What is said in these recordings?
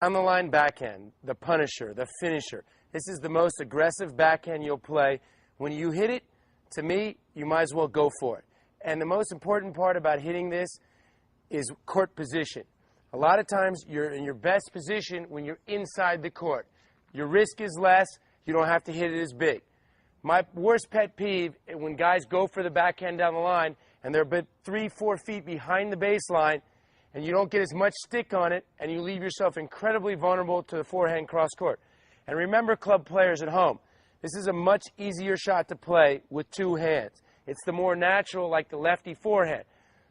Down the line backhand, the punisher, the finisher. This is the most aggressive backhand you'll play. When you hit it, to me, you might as well go for it. And the most important part about hitting this is court position. A lot of times you're in your best position when you're inside the court. Your risk is less. You don't have to hit it as big. My worst pet peeve is when guys go for the backhand down the line and they're about 3-4 feet behind the baseline and you don't get as much stick on it and you leave yourself incredibly vulnerable to the forehand cross court. And remember, club players at home, this is a much easier shot to play with two hands. It's the more natural, like the lefty forehand.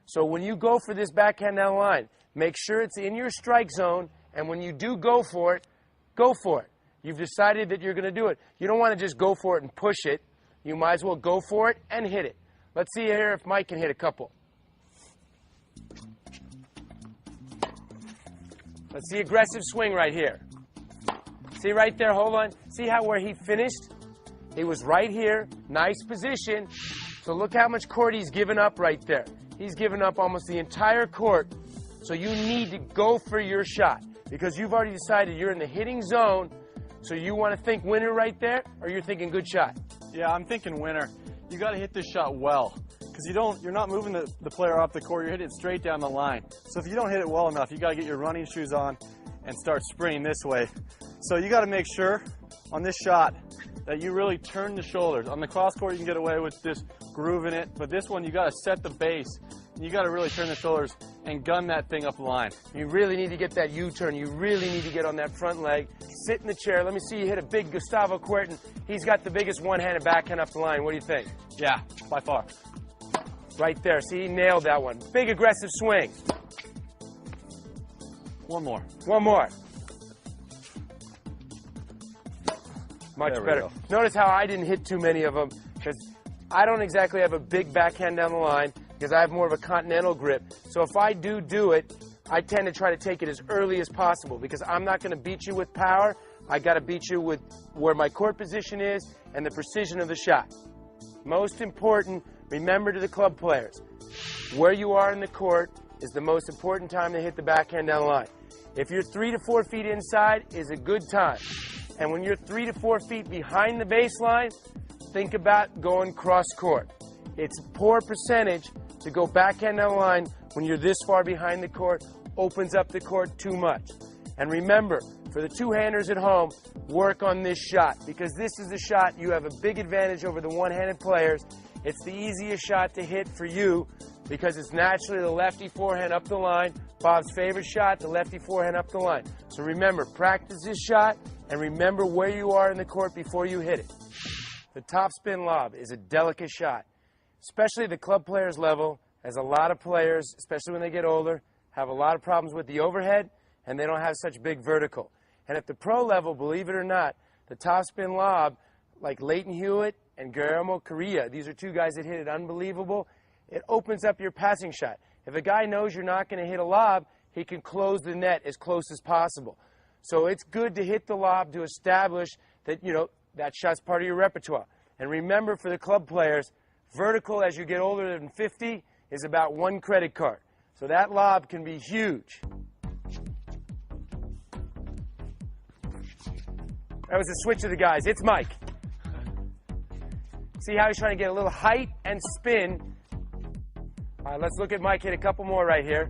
So when you go for this backhand down the line, make sure it's in your strike zone, and when you do go for it, go for it. You've decided that you're going to do it. You don't want to just go for it and push it. You might as well go for it and hit it. Let's see here if Mike can hit a couple. Let's see aggressive swing right here. See right there, hold on. See how where he finished? He was right here, nice position. So look how much court he's given up right there. He's given up almost the entire court. So you need to go for your shot because you've already decided you're in the hitting zone. So you want to think winner right there, or you're thinking good shot? Yeah, I'm thinking winner. You got to hit this shot well because you're not moving the player off the court. You're hitting it straight down the line. So if you don't hit it well enough, you got to get your running shoes on and start sprinting this way. So you got to make sure on this shot that you really turn the shoulders. On the cross court, you can get away with just grooving it, but this one you got to set the base. And you got to really turn the shoulders and gun that thing up the line. You really need to get that U-turn. You really need to get on that front leg. Sit in the chair. Let me see you hit a big Gustavo Kuerten. He's got the biggest one-handed backhand up the line. What do you think? Yeah, by far. Right there. See, he nailed that one. Big aggressive swing. One more. One more. Much better. Notice how I didn't hit too many of them because I don't exactly have a big backhand down the line because I have more of a continental grip. So if I do it, I tend to try to take it as early as possible because I'm not going to beat you with power. I got to beat you with where my court position is and the precision of the shot. Most important, remember to the club players, where you are in the court is the most important time to hit the backhand down the line. If you're 3 to 4 feet inside is a good time. And when you're 3 to 4 feet behind the baseline, think about going cross court. It's a poor percentage to go backhand down the line when you're this far behind the court, opens up the court too much. And remember, for the two-handers at home, work on this shot because this is the shot you have a big advantage over the one-handed players. It's the easiest shot to hit for you because it's naturally the lefty forehand up the line. Bob's favorite shot, the lefty forehand up the line. So remember, practice this shot and remember where you are in the court before you hit it. The topspin lob is a delicate shot, especially the club players level, as a lot of players, especially when they get older, have a lot of problems with the overhead and they don't have such big vertical. And at the pro level, believe it or not, the topspin lob, like Leighton Hewitt and Guillermo Correa, these are two guys that hit it unbelievable. It opens up your passing shot. If a guy knows you're not going to hit a lob, he can close the net as close as possible. So it's good to hit the lob to establish that, that shot's part of your repertoire. And remember, for the club players, vertical as you get older than 50 is about 1 credit card. So that lob can be huge. That was a switch of the guys. It's Mike. See how he's trying to get a little height and spin. All right, let's look at Mike hit a couple more right here.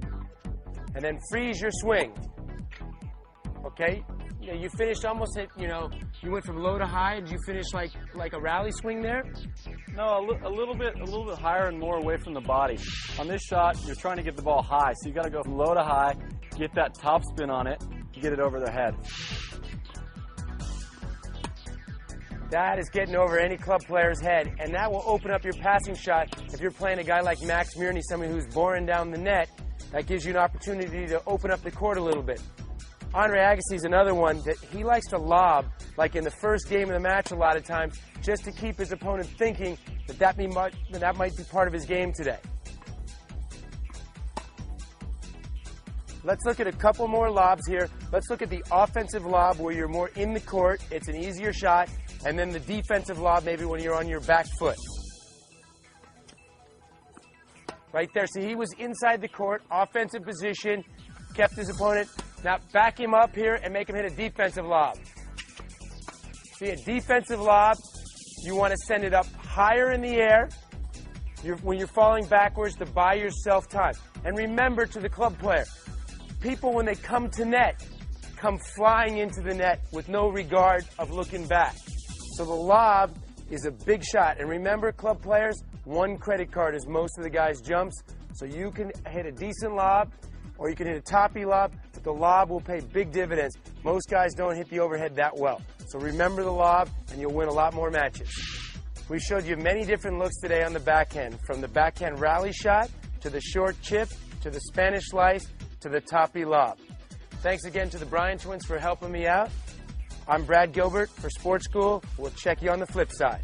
And then freeze your swing. Okay? You finished almost at, you went from low to high. Did you finish like a rally swing there? No, a little bit higher and more away from the body. On this shot, you're trying to get the ball high, so you got to go from low to high, get that top spin on it, get it over their head. That is getting over any club player's head, and that will open up your passing shot. If you're playing a guy like Max Mirny, somebody who's boring down the net, that gives you an opportunity to open up the court a little bit. Andre Agassi is another one that he likes to lob, like in the first game of the match a lot of times, just to keep his opponent thinking that might be part of his game today. Let's look at a couple more lobs here. Let's look at the offensive lob where you're more in the court. It's an easier shot. And then the defensive lob maybe when you're on your back foot. Right there. See, he was inside the court, offensive position, kept his opponent Now back him up here and make him hit a defensive lob. See, a defensive lob, you want to send it up higher in the air when you're falling backwards to buy yourself time. And remember, to the club player, people when they come to net, come flying into the net with no regard of looking back. So the lob is a big shot. And remember, club players, one credit card is most of the guys' jumps. So you can hit a decent lob, or you can hit a toppy lob, but the lob will pay big dividends. Most guys don't hit the overhead that well. So remember the lob, and you'll win a lot more matches. We showed you many different looks today on the backhand, from the backhand rally shot, to the short chip, to the Spanish slice, to the toppy lob. Thanks again to the Bryan twins for helping me out. I'm Brad Gilbert for Sports School. We'll check you on the flip side.